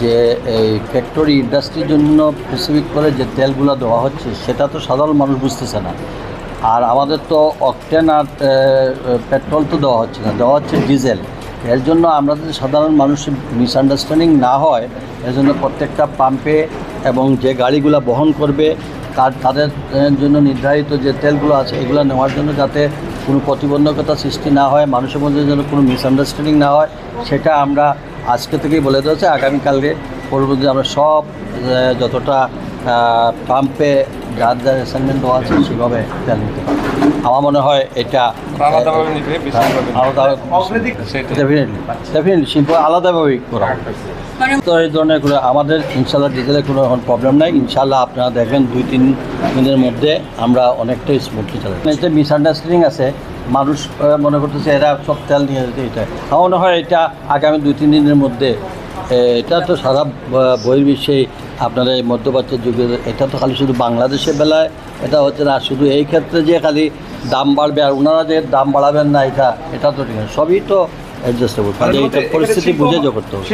যে এই ফ্যাক্টরি ইন্ডাস্ট্রির জন্য স্পেসিফিক করে যে তেলগুলো দেওয়া হচ্ছে সেটা তো সাধারণ মানুষ বুঝতেছে না। আর আমাদের তো অকটেন আর পেট্রোল তো দেওয়া হচ্ছে না, দেওয়া হচ্ছে ডিজেল। এর জন্য আমরা যদি সাধারণ মানুষের মিসআন্ডারস্ট্যান্ডিং না হয়, এর জন্য প্রত্যেকটা পাম্পে এবং যে গাড়িগুলো বহন করবে তাদের জন্য নির্ধারিত যে তেলগুলো আছে এগুলো নেওয়ার জন্য যাতে কোনো প্রতিবন্ধকতা সৃষ্টি না হয়, মানুষের মধ্যে যেন কোনো মিসআন্ডারস্ট্যান্ডিং না হয়, সেটা আমরা আজকে থেকেই বলে দেওয়া হচ্ছে। আগামীকালকে পরবর্তী আমরা সব যতটা পাম্পে যার যার অ্যাসাইনমেন্ট দেওয়া আছে সেভাবে তেল নিতে পারি। আমার মনে হয় এটা ডেফিনেটলি শিল্প আলাদাভাবেই করা তো এই ধরনের করে আমাদের ইনশাল্লাহ ডিজেলের কোনো এখন প্রবলেম নাই। ইনশাল্লাহ আপনারা দেখবেন 2-3 দিনের মধ্যে আমরা অনেকটাই স্মুথলি চালাবো। এতে মিসআন্ডারস্ট্যান্ডিং আছে, মানুষ মনে করতেছে এরা সব তেল নিয়ে যেতে, এটা আমার মনে হয় এটা আগামী 2-3 দিনের মধ্যে এটা তো সারা বহির্বিশ্বেই আপনারা এই মধ্যপ্রাচ্যের যুগে এটা তো খালি শুধু বাংলাদেশের বেলায় এটা হচ্ছে না, শুধু এই ক্ষেত্রে যে খালি দাম বাড়বে আর ওনারা যে দাম বাড়াবেন না এটা তো ঠিক আছে, সবই তো অ্যাডজাস্টেবল, কাজে এটা পরিস্থিতি বুঝে করতে হবে।